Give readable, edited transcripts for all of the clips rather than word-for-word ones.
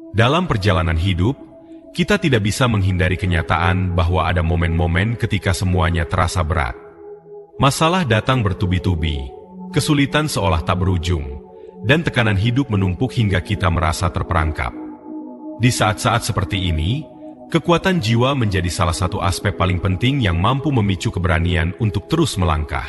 Dalam perjalanan hidup, kita tidak bisa menghindari kenyataan bahwa ada momen-momen ketika semuanya terasa berat. Masalah datang bertubi-tubi, kesulitan seolah tak berujung, dan tekanan hidup menumpuk hingga kita merasa terperangkap. Di saat-saat seperti ini, kekuatan jiwa menjadi salah satu aspek paling penting yang mampu memicu keberanian untuk terus melangkah.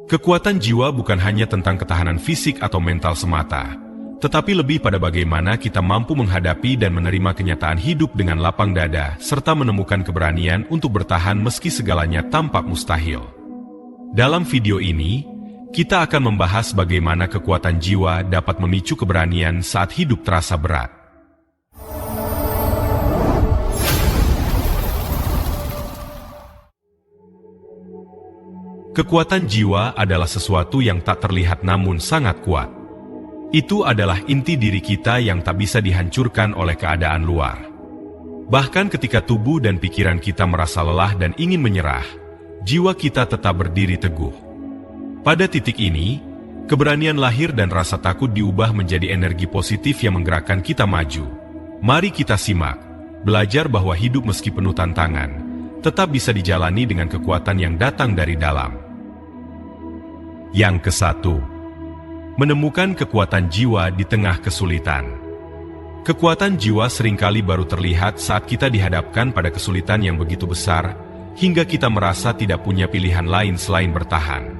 Kekuatan jiwa bukan hanya tentang ketahanan fisik atau mental semata, tetapi lebih pada bagaimana kita mampu menghadapi dan menerima kenyataan hidup dengan lapang dada, serta menemukan keberanian untuk bertahan meski segalanya tampak mustahil. Dalam video ini, kita akan membahas bagaimana kekuatan jiwa dapat memicu keberanian saat hidup terasa berat. Kekuatan jiwa adalah sesuatu yang tak terlihat namun sangat kuat. Itu adalah inti diri kita yang tak bisa dihancurkan oleh keadaan luar. Bahkan ketika tubuh dan pikiran kita merasa lelah dan ingin menyerah, jiwa kita tetap berdiri teguh. Pada titik ini, keberanian lahir dan rasa takut diubah menjadi energi positif yang menggerakkan kita maju. Mari kita simak, belajar bahwa hidup meski penuh tantangan, tetap bisa dijalani dengan kekuatan yang datang dari dalam. Yang ke-1, menemukan kekuatan jiwa di tengah kesulitan. Kekuatan jiwa seringkali baru terlihat saat kita dihadapkan pada kesulitan yang begitu besar, hingga kita merasa tidak punya pilihan lain selain bertahan.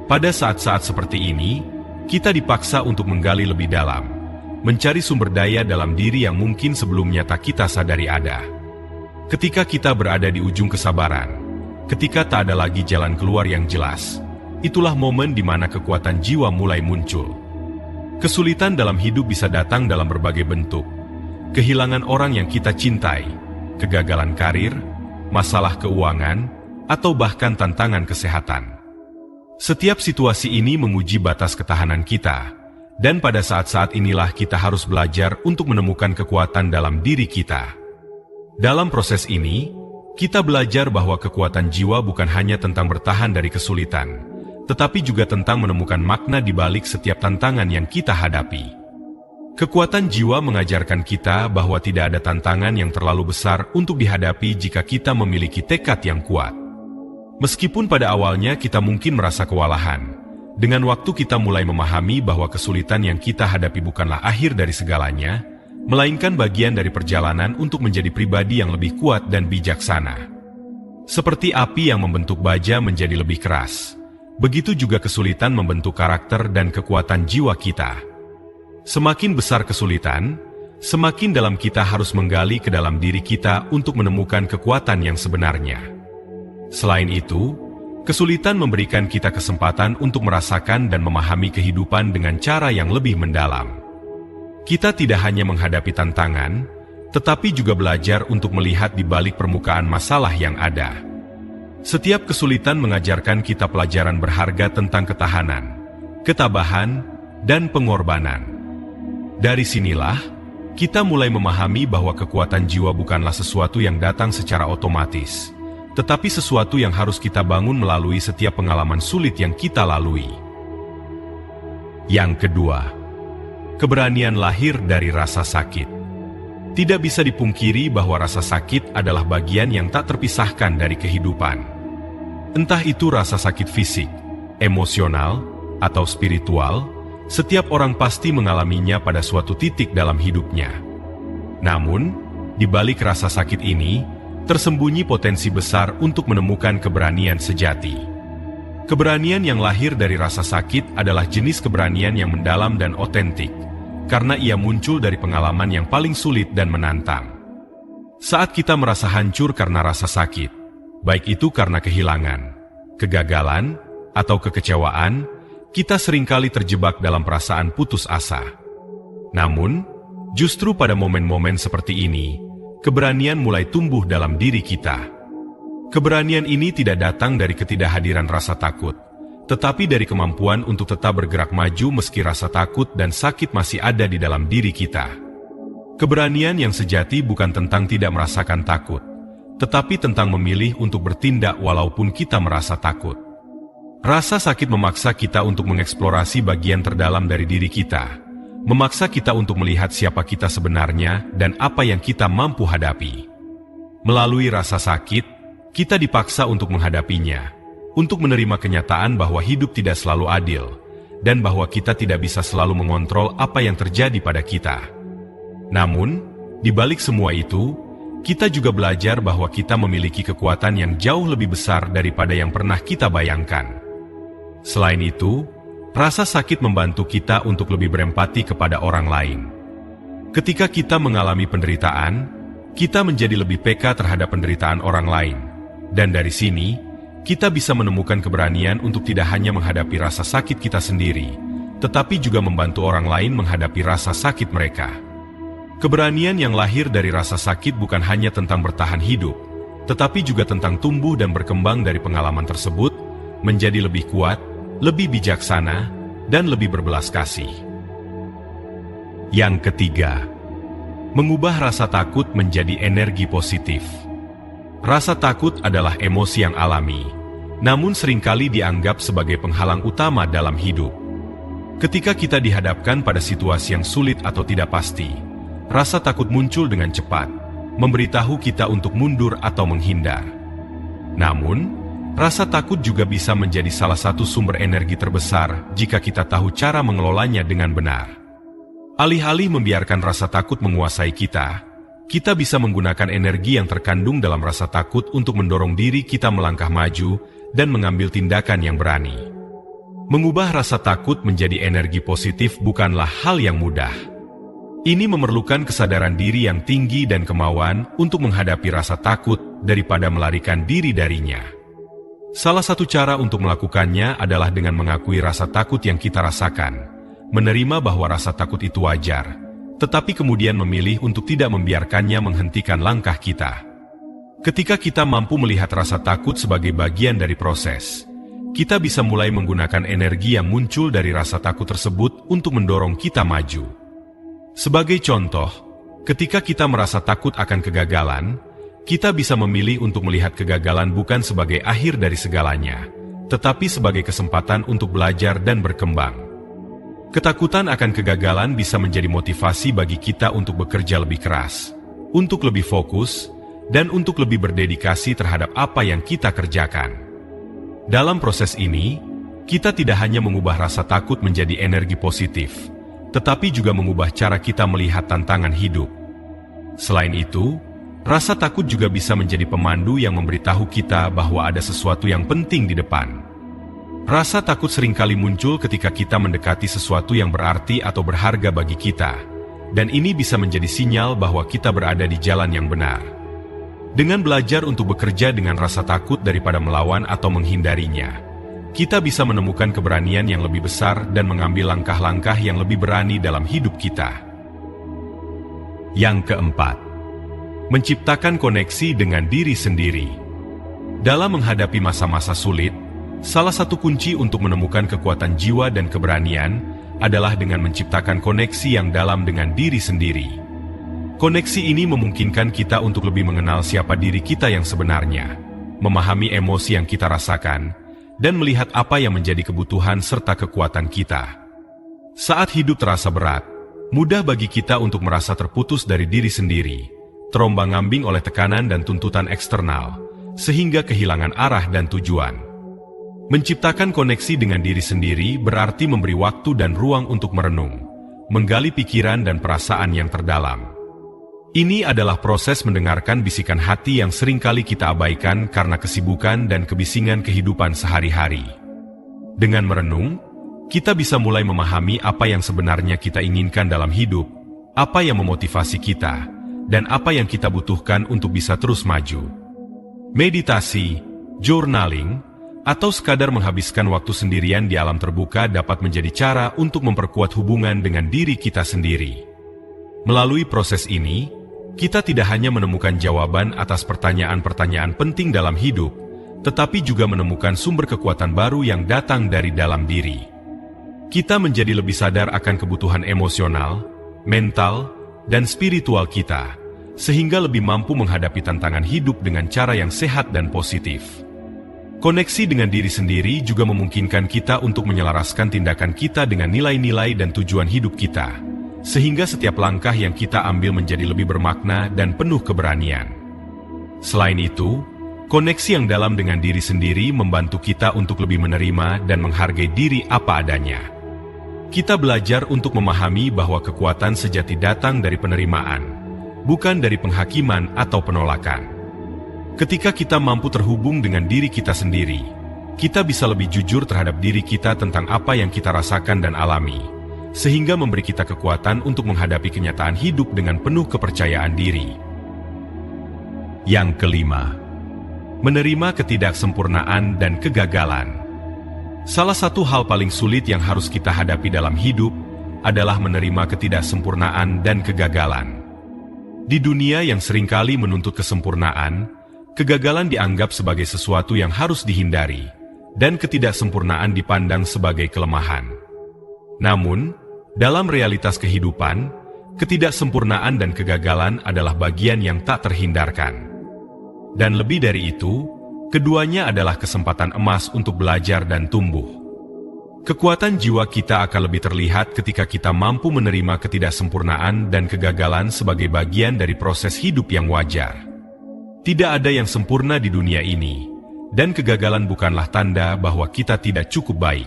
Pada saat-saat seperti ini, kita dipaksa untuk menggali lebih dalam, mencari sumber daya dalam diri yang mungkin sebelumnya tak kita sadari ada. Ketika kita berada di ujung kesabaran, ketika tak ada lagi jalan keluar yang jelas, itulah momen di mana kekuatan jiwa mulai muncul. Kesulitan dalam hidup bisa datang dalam berbagai bentuk. Kehilangan orang yang kita cintai, kegagalan karir, masalah keuangan, atau bahkan tantangan kesehatan. Setiap situasi ini menguji batas ketahanan kita, dan pada saat-saat inilah kita harus belajar untuk menemukan kekuatan dalam diri kita. Dalam proses ini, kita belajar bahwa kekuatan jiwa bukan hanya tentang bertahan dari kesulitan, tetapi juga tentang menemukan makna di balik setiap tantangan yang kita hadapi. Kekuatan jiwa mengajarkan kita bahwa tidak ada tantangan yang terlalu besar untuk dihadapi jika kita memiliki tekad yang kuat. Meskipun pada awalnya kita mungkin merasa kewalahan, dengan waktu kita mulai memahami bahwa kesulitan yang kita hadapi bukanlah akhir dari segalanya, melainkan bagian dari perjalanan untuk menjadi pribadi yang lebih kuat dan bijaksana. Seperti api yang membentuk baja menjadi lebih keras, begitu juga kesulitan membentuk karakter dan kekuatan jiwa kita. Semakin besar kesulitan, semakin dalam kita harus menggali ke dalam diri kita untuk menemukan kekuatan yang sebenarnya. Selain itu, kesulitan memberikan kita kesempatan untuk merasakan dan memahami kehidupan dengan cara yang lebih mendalam. Kita tidak hanya menghadapi tantangan, tetapi juga belajar untuk melihat di balik permukaan masalah yang ada. Setiap kesulitan mengajarkan kita pelajaran berharga tentang ketahanan, ketabahan, dan pengorbanan. Dari sinilah, kita mulai memahami bahwa kekuatan jiwa bukanlah sesuatu yang datang secara otomatis, tetapi sesuatu yang harus kita bangun melalui setiap pengalaman sulit yang kita lalui. Yang kedua, keberanian lahir dari rasa sakit. Tidak bisa dipungkiri bahwa rasa sakit adalah bagian yang tak terpisahkan dari kehidupan. Entah itu rasa sakit fisik, emosional, atau spiritual, setiap orang pasti mengalaminya pada suatu titik dalam hidupnya. Namun, di balik rasa sakit ini, tersembunyi potensi besar untuk menemukan keberanian sejati. Keberanian yang lahir dari rasa sakit adalah jenis keberanian yang mendalam dan otentik, karena ia muncul dari pengalaman yang paling sulit dan menantang. Saat kita merasa hancur karena rasa sakit, baik itu karena kehilangan, kegagalan, atau kekecewaan, kita seringkali terjebak dalam perasaan putus asa. Namun, justru pada momen-momen seperti ini, keberanian mulai tumbuh dalam diri kita. Keberanian ini tidak datang dari ketidakhadiran rasa takut, tetapi dari kemampuan untuk tetap bergerak maju meski rasa takut dan sakit masih ada di dalam diri kita. Keberanian yang sejati bukan tentang tidak merasakan takut, tetapi tentang memilih untuk bertindak walaupun kita merasa takut. Rasa sakit memaksa kita untuk mengeksplorasi bagian terdalam dari diri kita, memaksa kita untuk melihat siapa kita sebenarnya dan apa yang kita mampu hadapi. Melalui rasa sakit, kita dipaksa untuk menghadapinya, untuk menerima kenyataan bahwa hidup tidak selalu adil, dan bahwa kita tidak bisa selalu mengontrol apa yang terjadi pada kita. Namun, di balik semua itu, kita juga belajar bahwa kita memiliki kekuatan yang jauh lebih besar daripada yang pernah kita bayangkan. Selain itu, rasa sakit membantu kita untuk lebih berempati kepada orang lain. Ketika kita mengalami penderitaan, kita menjadi lebih peka terhadap penderitaan orang lain. Dan dari sini, kita bisa menemukan keberanian untuk tidak hanya menghadapi rasa sakit kita sendiri, tetapi juga membantu orang lain menghadapi rasa sakit mereka. Keberanian yang lahir dari rasa sakit bukan hanya tentang bertahan hidup, tetapi juga tentang tumbuh dan berkembang dari pengalaman tersebut, menjadi lebih kuat, lebih bijaksana, dan lebih berbelas kasih. Yang ketiga, mengubah rasa takut menjadi energi positif. Rasa takut adalah emosi yang alami, namun seringkali dianggap sebagai penghalang utama dalam hidup. Ketika kita dihadapkan pada situasi yang sulit atau tidak pasti, rasa takut muncul dengan cepat, memberitahu kita untuk mundur atau menghindar. Namun, rasa takut juga bisa menjadi salah satu sumber energi terbesar jika kita tahu cara mengelolanya dengan benar. Alih-alih membiarkan rasa takut menguasai kita bisa menggunakan energi yang terkandung dalam rasa takut untuk mendorong diri kita melangkah maju dan mengambil tindakan yang berani. Mengubah rasa takut menjadi energi positif bukanlah hal yang mudah. Ini memerlukan kesadaran diri yang tinggi dan kemauan untuk menghadapi rasa takut daripada melarikan diri darinya. Salah satu cara untuk melakukannya adalah dengan mengakui rasa takut yang kita rasakan, menerima bahwa rasa takut itu wajar, tetapi kemudian memilih untuk tidak membiarkannya menghentikan langkah kita. Ketika kita mampu melihat rasa takut sebagai bagian dari proses, kita bisa mulai menggunakan energi yang muncul dari rasa takut tersebut untuk mendorong kita maju. Sebagai contoh, ketika kita merasa takut akan kegagalan, kita bisa memilih untuk melihat kegagalan bukan sebagai akhir dari segalanya, tetapi sebagai kesempatan untuk belajar dan berkembang. Ketakutan akan kegagalan bisa menjadi motivasi bagi kita untuk bekerja lebih keras, untuk lebih fokus, dan untuk lebih berdedikasi terhadap apa yang kita kerjakan. Dalam proses ini, kita tidak hanya mengubah rasa takut menjadi energi positif, tetapi juga mengubah cara kita melihat tantangan hidup. Selain itu, rasa takut juga bisa menjadi pemandu yang memberitahu kita bahwa ada sesuatu yang penting di depan. Rasa takut seringkali muncul ketika kita mendekati sesuatu yang berarti atau berharga bagi kita, dan ini bisa menjadi sinyal bahwa kita berada di jalan yang benar. Dengan belajar untuk bekerja dengan rasa takut daripada melawan atau menghindarinya, kita bisa menemukan keberanian yang lebih besar dan mengambil langkah-langkah yang lebih berani dalam hidup kita. Yang keempat, menciptakan koneksi dengan diri sendiri. Dalam menghadapi masa-masa sulit, salah satu kunci untuk menemukan kekuatan jiwa dan keberanian adalah dengan menciptakan koneksi yang dalam dengan diri sendiri. Koneksi ini memungkinkan kita untuk lebih mengenal siapa diri kita yang sebenarnya, memahami emosi yang kita rasakan, dan melihat apa yang menjadi kebutuhan serta kekuatan kita. Saat hidup terasa berat, mudah bagi kita untuk merasa terputus dari diri sendiri, terombang-ambing oleh tekanan dan tuntutan eksternal, sehingga kehilangan arah dan tujuan. Menciptakan koneksi dengan diri sendiri berarti memberi waktu dan ruang untuk merenung, menggali pikiran dan perasaan yang terdalam. Ini adalah proses mendengarkan bisikan hati yang seringkali kita abaikan karena kesibukan dan kebisingan kehidupan sehari-hari. Dengan merenung, kita bisa mulai memahami apa yang sebenarnya kita inginkan dalam hidup, apa yang memotivasi kita, dan apa yang kita butuhkan untuk bisa terus maju. Meditasi, journaling, atau sekadar menghabiskan waktu sendirian di alam terbuka dapat menjadi cara untuk memperkuat hubungan dengan diri kita sendiri. Melalui proses ini, kita tidak hanya menemukan jawaban atas pertanyaan-pertanyaan penting dalam hidup, tetapi juga menemukan sumber kekuatan baru yang datang dari dalam diri. Kita menjadi lebih sadar akan kebutuhan emosional, mental, dan spiritual kita, sehingga lebih mampu menghadapi tantangan hidup dengan cara yang sehat dan positif. Koneksi dengan diri sendiri juga memungkinkan kita untuk menyelaraskan tindakan kita dengan nilai-nilai dan tujuan hidup kita, sehingga setiap langkah yang kita ambil menjadi lebih bermakna dan penuh keberanian. Selain itu, koneksi yang dalam dengan diri sendiri membantu kita untuk lebih menerima dan menghargai diri apa adanya. Kita belajar untuk memahami bahwa kekuatan sejati datang dari penerimaan, bukan dari penghakiman atau penolakan. Ketika kita mampu terhubung dengan diri kita sendiri, kita bisa lebih jujur terhadap diri kita tentang apa yang kita rasakan dan alami, sehingga memberi kita kekuatan untuk menghadapi kenyataan hidup dengan penuh kepercayaan diri. Yang kelima, menerima ketidaksempurnaan dan kegagalan. Salah satu hal paling sulit yang harus kita hadapi dalam hidup adalah menerima ketidaksempurnaan dan kegagalan. Di dunia yang seringkali menuntut kesempurnaan, kegagalan dianggap sebagai sesuatu yang harus dihindari, dan ketidaksempurnaan dipandang sebagai kelemahan. Namun, dalam realitas kehidupan, ketidaksempurnaan dan kegagalan adalah bagian yang tak terhindarkan. Dan lebih dari itu, keduanya adalah kesempatan emas untuk belajar dan tumbuh. Kekuatan jiwa kita akan lebih terlihat ketika kita mampu menerima ketidaksempurnaan dan kegagalan sebagai bagian dari proses hidup yang wajar. Tidak ada yang sempurna di dunia ini, dan kegagalan bukanlah tanda bahwa kita tidak cukup baik.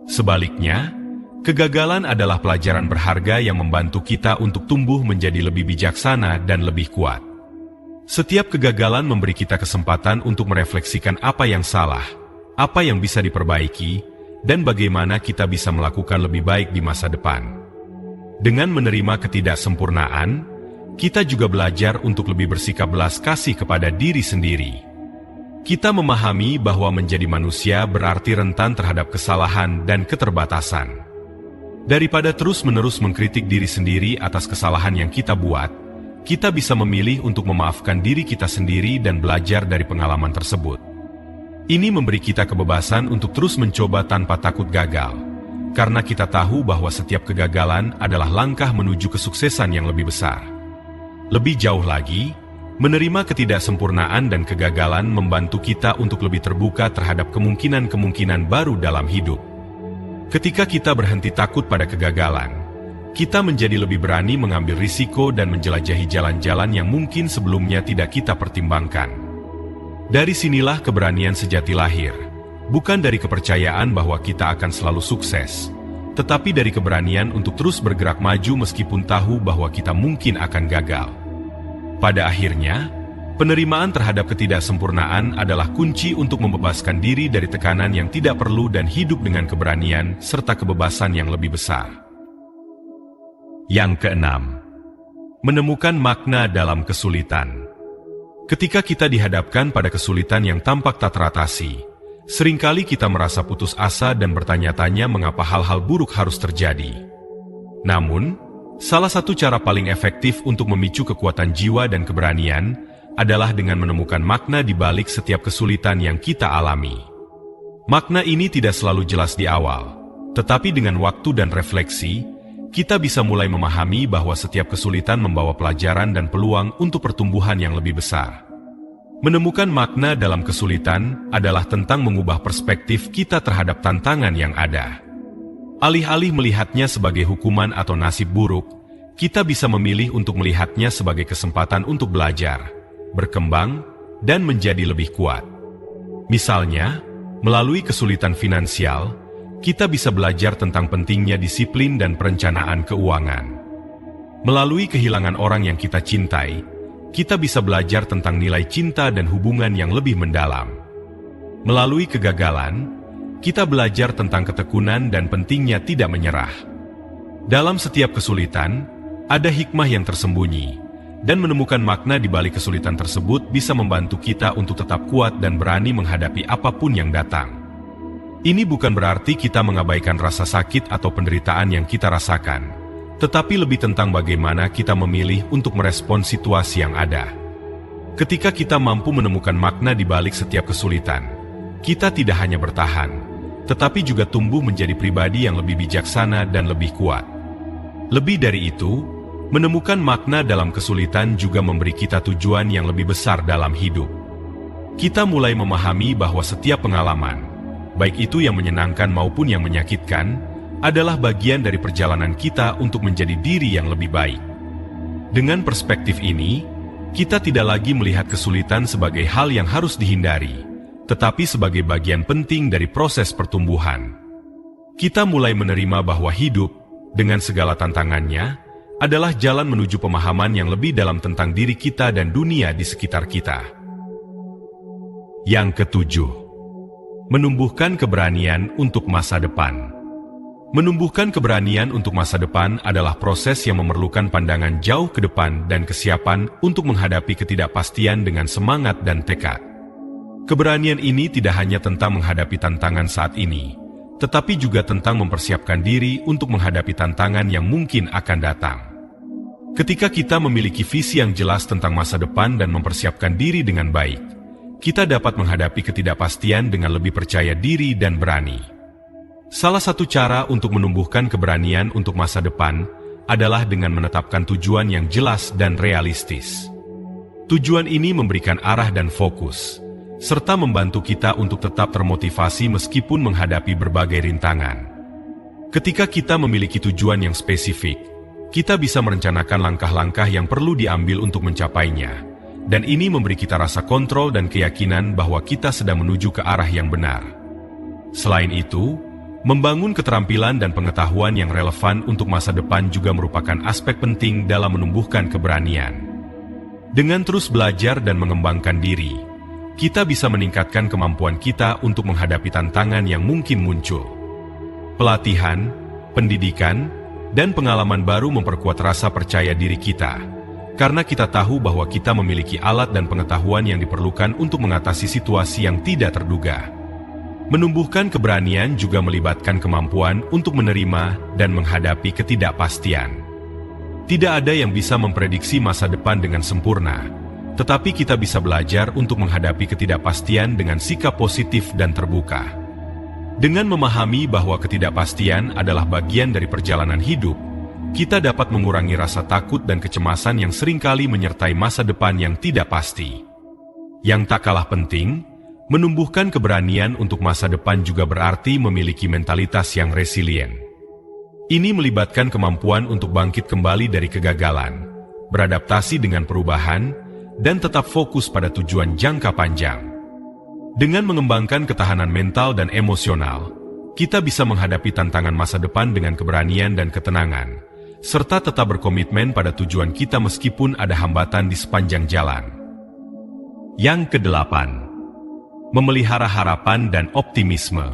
Sebaliknya, kegagalan adalah pelajaran berharga yang membantu kita untuk tumbuh menjadi lebih bijaksana dan lebih kuat. Setiap kegagalan memberi kita kesempatan untuk merefleksikan apa yang salah, apa yang bisa diperbaiki, dan bagaimana kita bisa melakukan lebih baik di masa depan. Dengan menerima ketidaksempurnaan, kita juga belajar untuk lebih bersikap belas kasih kepada diri sendiri. Kita memahami bahwa menjadi manusia berarti rentan terhadap kesalahan dan keterbatasan. Daripada terus-menerus mengkritik diri sendiri atas kesalahan yang kita buat, kita bisa memilih untuk memaafkan diri kita sendiri dan belajar dari pengalaman tersebut. Ini memberi kita kebebasan untuk terus mencoba tanpa takut gagal, karena kita tahu bahwa setiap kegagalan adalah langkah menuju kesuksesan yang lebih besar. Lebih jauh lagi, menerima ketidaksempurnaan dan kegagalan membantu kita untuk lebih terbuka terhadap kemungkinan-kemungkinan baru dalam hidup. Ketika kita berhenti takut pada kegagalan, kita menjadi lebih berani mengambil risiko dan menjelajahi jalan-jalan yang mungkin sebelumnya tidak kita pertimbangkan. Dari sinilah keberanian sejati lahir, bukan dari kepercayaan bahwa kita akan selalu sukses, tetapi dari keberanian untuk terus bergerak maju meskipun tahu bahwa kita mungkin akan gagal. Pada akhirnya, penerimaan terhadap ketidaksempurnaan adalah kunci untuk membebaskan diri dari tekanan yang tidak perlu dan hidup dengan keberanian serta kebebasan yang lebih besar. Yang keenam, menemukan makna dalam kesulitan. Ketika kita dihadapkan pada kesulitan yang tampak tak teratasi, seringkali kita merasa putus asa dan bertanya-tanya mengapa hal-hal buruk harus terjadi. Namun, salah satu cara paling efektif untuk memicu kekuatan jiwa dan keberanian adalah dengan menemukan makna di balik setiap kesulitan yang kita alami. Makna ini tidak selalu jelas di awal, tetapi dengan waktu dan refleksi, kita bisa mulai memahami bahwa setiap kesulitan membawa pelajaran dan peluang untuk pertumbuhan yang lebih besar. Menemukan makna dalam kesulitan adalah tentang mengubah perspektif kita terhadap tantangan yang ada. Alih-alih melihatnya sebagai hukuman atau nasib buruk, kita bisa memilih untuk melihatnya sebagai kesempatan untuk belajar, berkembang, dan menjadi lebih kuat. Misalnya, melalui kesulitan finansial, kita bisa belajar tentang pentingnya disiplin dan perencanaan keuangan. Melalui kehilangan orang yang kita cintai, kita bisa belajar tentang nilai cinta dan hubungan yang lebih mendalam. Melalui kegagalan, kita belajar tentang ketekunan dan pentingnya tidak menyerah. Dalam setiap kesulitan, ada hikmah yang tersembunyi, dan menemukan makna di balik kesulitan tersebut bisa membantu kita untuk tetap kuat dan berani menghadapi apapun yang datang. Ini bukan berarti kita mengabaikan rasa sakit atau penderitaan yang kita rasakan, tetapi lebih tentang bagaimana kita memilih untuk merespon situasi yang ada. Ketika kita mampu menemukan makna di balik setiap kesulitan, kita tidak hanya bertahan, tetapi juga tumbuh menjadi pribadi yang lebih bijaksana dan lebih kuat. Lebih dari itu, menemukan makna dalam kesulitan juga memberi kita tujuan yang lebih besar dalam hidup. Kita mulai memahami bahwa setiap pengalaman, baik itu yang menyenangkan maupun yang menyakitkan, adalah bagian dari perjalanan kita untuk menjadi diri yang lebih baik. Dengan perspektif ini, kita tidak lagi melihat kesulitan sebagai hal yang harus dihindari, tetapi sebagai bagian penting dari proses pertumbuhan. Kita mulai menerima bahwa hidup, dengan segala tantangannya, adalah jalan menuju pemahaman yang lebih dalam tentang diri kita dan dunia di sekitar kita. Yang ketujuh, menumbuhkan keberanian untuk masa depan. Menumbuhkan keberanian untuk masa depan adalah proses yang memerlukan pandangan jauh ke depan dan kesiapan untuk menghadapi ketidakpastian dengan semangat dan tekad. Keberanian ini tidak hanya tentang menghadapi tantangan saat ini, tetapi juga tentang mempersiapkan diri untuk menghadapi tantangan yang mungkin akan datang. Ketika kita memiliki visi yang jelas tentang masa depan dan mempersiapkan diri dengan baik, kita dapat menghadapi ketidakpastian dengan lebih percaya diri dan berani. Salah satu cara untuk menumbuhkan keberanian untuk masa depan adalah dengan menetapkan tujuan yang jelas dan realistis. Tujuan ini memberikan arah dan fokus, serta membantu kita untuk tetap termotivasi meskipun menghadapi berbagai rintangan. Ketika kita memiliki tujuan yang spesifik, kita bisa merencanakan langkah-langkah yang perlu diambil untuk mencapainya, dan ini memberi kita rasa kontrol dan keyakinan bahwa kita sedang menuju ke arah yang benar. Selain itu, membangun keterampilan dan pengetahuan yang relevan untuk masa depan juga merupakan aspek penting dalam menumbuhkan keberanian. Dengan terus belajar dan mengembangkan diri, kita bisa meningkatkan kemampuan kita untuk menghadapi tantangan yang mungkin muncul. Pelatihan, pendidikan, dan pengalaman baru memperkuat rasa percaya diri kita, karena kita tahu bahwa kita memiliki alat dan pengetahuan yang diperlukan untuk mengatasi situasi yang tidak terduga. Menumbuhkan keberanian juga melibatkan kemampuan untuk menerima dan menghadapi ketidakpastian. Tidak ada yang bisa memprediksi masa depan dengan sempurna, tetapi kita bisa belajar untuk menghadapi ketidakpastian dengan sikap positif dan terbuka. Dengan memahami bahwa ketidakpastian adalah bagian dari perjalanan hidup, kita dapat mengurangi rasa takut dan kecemasan yang seringkali menyertai masa depan yang tidak pasti. Yang tak kalah penting, menumbuhkan keberanian untuk masa depan juga berarti memiliki mentalitas yang resilient. Ini melibatkan kemampuan untuk bangkit kembali dari kegagalan, beradaptasi dengan perubahan, dan tetap fokus pada tujuan jangka panjang. Dengan mengembangkan ketahanan mental dan emosional, kita bisa menghadapi tantangan masa depan dengan keberanian dan ketenangan, serta tetap berkomitmen pada tujuan kita meskipun ada hambatan di sepanjang jalan. Yang kedelapan, memelihara harapan dan optimisme.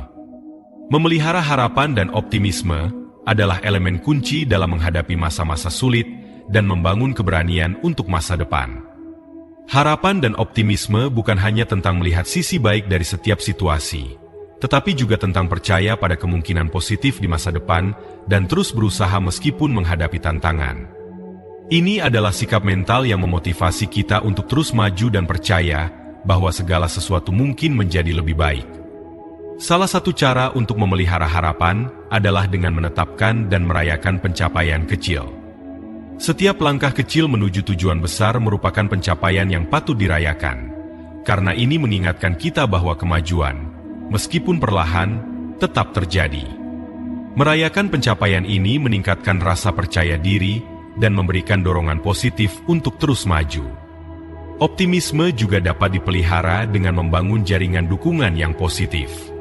Memelihara harapan dan optimisme adalah elemen kunci dalam menghadapi masa-masa sulit dan membangun keberanian untuk masa depan. Harapan dan optimisme bukan hanya tentang melihat sisi baik dari setiap situasi, tetapi juga tentang percaya pada kemungkinan positif di masa depan dan terus berusaha meskipun menghadapi tantangan. Ini adalah sikap mental yang memotivasi kita untuk terus maju dan percaya bahwa segala sesuatu mungkin menjadi lebih baik. Salah satu cara untuk memelihara harapan adalah dengan menetapkan dan merayakan pencapaian kecil. Setiap langkah kecil menuju tujuan besar merupakan pencapaian yang patut dirayakan, karena ini mengingatkan kita bahwa kemajuan, meskipun perlahan, tetap terjadi. Merayakan pencapaian ini meningkatkan rasa percaya diri dan memberikan dorongan positif untuk terus maju. Optimisme juga dapat dipelihara dengan membangun jaringan dukungan yang positif.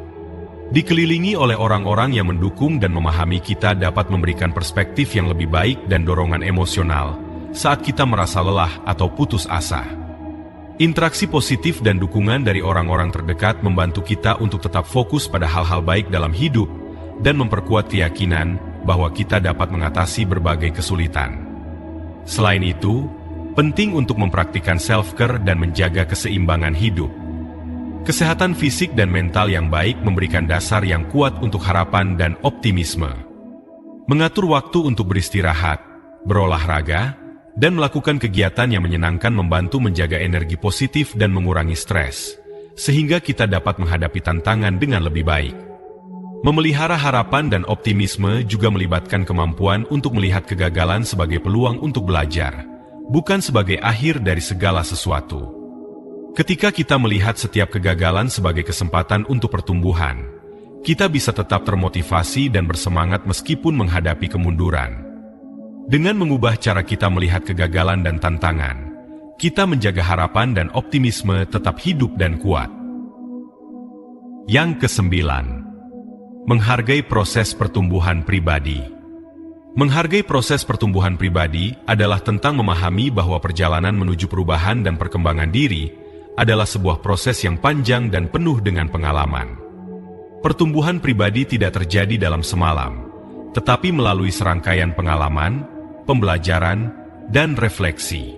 Dikelilingi oleh orang-orang yang mendukung dan memahami kita dapat memberikan perspektif yang lebih baik dan dorongan emosional saat kita merasa lelah atau putus asa. Interaksi positif dan dukungan dari orang-orang terdekat membantu kita untuk tetap fokus pada hal-hal baik dalam hidup dan memperkuat keyakinan bahwa kita dapat mengatasi berbagai kesulitan. Selain itu, penting untuk mempraktikkan self-care dan menjaga keseimbangan hidup. Kesehatan fisik dan mental yang baik memberikan dasar yang kuat untuk harapan dan optimisme. Mengatur waktu untuk beristirahat, berolahraga, dan melakukan kegiatan yang menyenangkan membantu menjaga energi positif dan mengurangi stres, sehingga kita dapat menghadapi tantangan dengan lebih baik. Memelihara harapan dan optimisme juga melibatkan kemampuan untuk melihat kegagalan sebagai peluang untuk belajar, bukan sebagai akhir dari segala sesuatu. Ketika kita melihat setiap kegagalan sebagai kesempatan untuk pertumbuhan, kita bisa tetap termotivasi dan bersemangat meskipun menghadapi kemunduran. Dengan mengubah cara kita melihat kegagalan dan tantangan, kita menjaga harapan dan optimisme tetap hidup dan kuat. Yang kesembilan, menghargai proses pertumbuhan pribadi. Menghargai proses pertumbuhan pribadi adalah tentang memahami bahwa perjalanan menuju perubahan dan perkembangan diri adalah sebuah proses yang panjang dan penuh dengan pengalaman. Pertumbuhan pribadi tidak terjadi dalam semalam, tetapi melalui serangkaian pengalaman, pembelajaran, dan refleksi.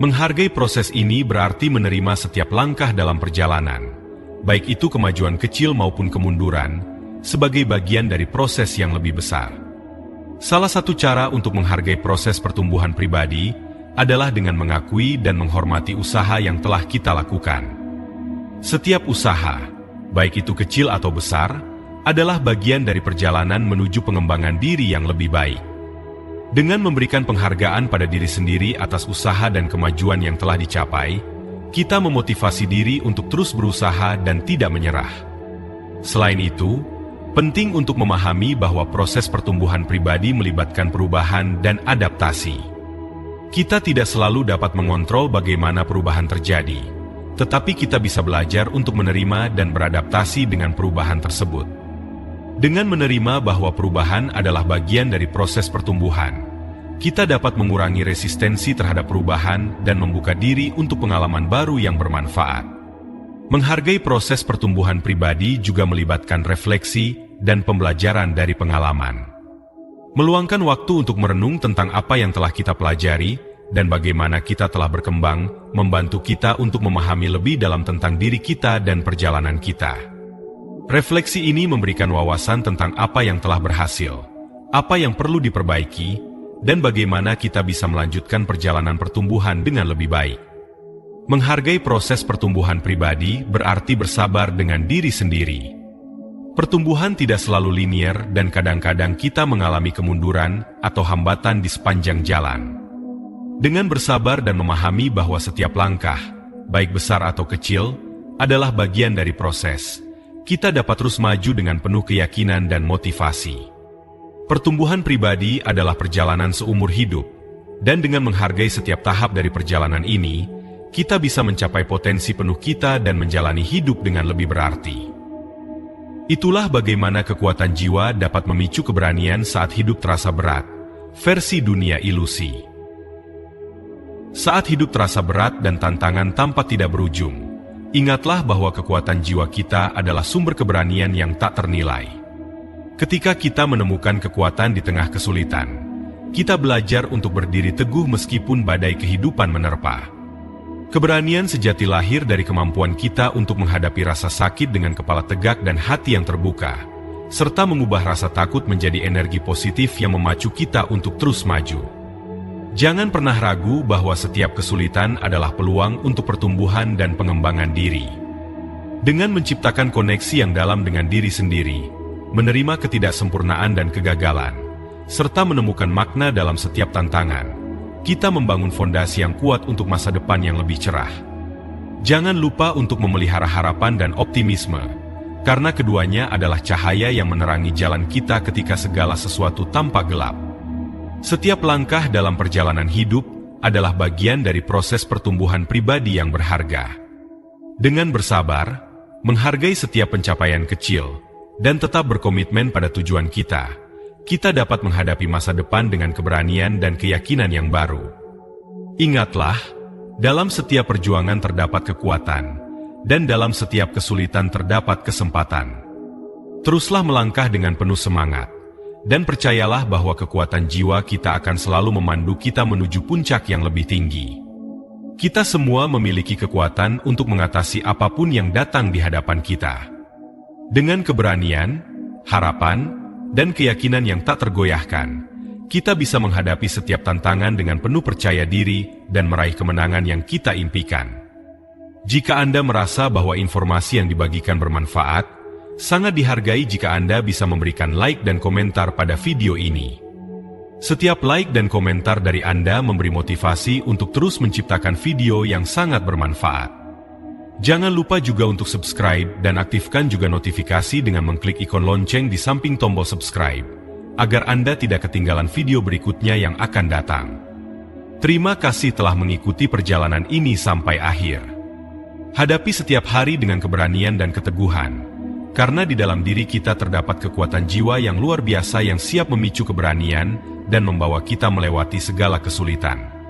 Menghargai proses ini berarti menerima setiap langkah dalam perjalanan, baik itu kemajuan kecil maupun kemunduran, sebagai bagian dari proses yang lebih besar. Salah satu cara untuk menghargai proses pertumbuhan pribadi adalah dengan mengakui dan menghormati usaha yang telah kita lakukan. Setiap usaha, baik itu kecil atau besar, adalah bagian dari perjalanan menuju pengembangan diri yang lebih baik. Dengan memberikan penghargaan pada diri sendiri atas usaha dan kemajuan yang telah dicapai, kita memotivasi diri untuk terus berusaha dan tidak menyerah. Selain itu, penting untuk memahami bahwa proses pertumbuhan pribadi melibatkan perubahan dan adaptasi. Kita tidak selalu dapat mengontrol bagaimana perubahan terjadi, tetapi kita bisa belajar untuk menerima dan beradaptasi dengan perubahan tersebut. Dengan menerima bahwa perubahan adalah bagian dari proses pertumbuhan, kita dapat mengurangi resistensi terhadap perubahan dan membuka diri untuk pengalaman baru yang bermanfaat. Menghargai proses pertumbuhan pribadi juga melibatkan refleksi dan pembelajaran dari pengalaman. Meluangkan waktu untuk merenung tentang apa yang telah kita pelajari dan bagaimana kita telah berkembang membantu kita untuk memahami lebih dalam tentang diri kita dan perjalanan kita. Refleksi ini memberikan wawasan tentang apa yang telah berhasil, apa yang perlu diperbaiki, dan bagaimana kita bisa melanjutkan perjalanan pertumbuhan dengan lebih baik. Menghargai proses pertumbuhan pribadi berarti bersabar dengan diri sendiri. Pertumbuhan tidak selalu linier dan kadang-kadang kita mengalami kemunduran atau hambatan di sepanjang jalan. Dengan bersabar dan memahami bahwa setiap langkah, baik besar atau kecil, adalah bagian dari proses, kita dapat terus maju dengan penuh keyakinan dan motivasi. Pertumbuhan pribadi adalah perjalanan seumur hidup, dan dengan menghargai setiap tahap dari perjalanan ini, kita bisa mencapai potensi penuh kita dan menjalani hidup dengan lebih berarti. Itulah bagaimana kekuatan jiwa dapat memicu keberanian saat hidup terasa berat, versi dunia ilusi. Saat hidup terasa berat dan tantangan tampak tidak berujung, ingatlah bahwa kekuatan jiwa kita adalah sumber keberanian yang tak ternilai. Ketika kita menemukan kekuatan di tengah kesulitan, kita belajar untuk berdiri teguh meskipun badai kehidupan menerpa. Keberanian sejati lahir dari kemampuan kita untuk menghadapi rasa sakit dengan kepala tegak dan hati yang terbuka, serta mengubah rasa takut menjadi energi positif yang memacu kita untuk terus maju. Jangan pernah ragu bahwa setiap kesulitan adalah peluang untuk pertumbuhan dan pengembangan diri. Dengan menciptakan koneksi yang dalam dengan diri sendiri, menerima ketidaksempurnaan dan kegagalan, serta menemukan makna dalam setiap tantangan, kita membangun fondasi yang kuat untuk masa depan yang lebih cerah. Jangan lupa untuk memelihara harapan dan optimisme, karena keduanya adalah cahaya yang menerangi jalan kita ketika segala sesuatu tampak gelap. Setiap langkah dalam perjalanan hidup adalah bagian dari proses pertumbuhan pribadi yang berharga. Dengan bersabar, menghargai setiap pencapaian kecil, dan tetap berkomitmen pada tujuan kita dapat menghadapi masa depan dengan keberanian dan keyakinan yang baru. Ingatlah, dalam setiap perjuangan terdapat kekuatan, dan dalam setiap kesulitan terdapat kesempatan. Teruslah melangkah dengan penuh semangat, dan percayalah bahwa kekuatan jiwa kita akan selalu memandu kita menuju puncak yang lebih tinggi. Kita semua memiliki kekuatan untuk mengatasi apapun yang datang di hadapan kita. Dengan keberanian, harapan, dan keyakinan yang tak tergoyahkan, kita bisa menghadapi setiap tantangan dengan penuh percaya diri dan meraih kemenangan yang kita impikan. Jika Anda merasa bahwa informasi yang dibagikan bermanfaat, sangat dihargai jika Anda bisa memberikan like dan komentar pada video ini. Setiap like dan komentar dari Anda memberi motivasi untuk terus menciptakan video yang sangat bermanfaat. Jangan lupa juga untuk subscribe dan aktifkan juga notifikasi dengan mengklik ikon lonceng di samping tombol subscribe, agar Anda tidak ketinggalan video berikutnya yang akan datang. Terima kasih telah mengikuti perjalanan ini sampai akhir. Hadapi setiap hari dengan keberanian dan keteguhan, karena di dalam diri kita terdapat kekuatan jiwa yang luar biasa yang siap memicu keberanian dan membawa kita melewati segala kesulitan.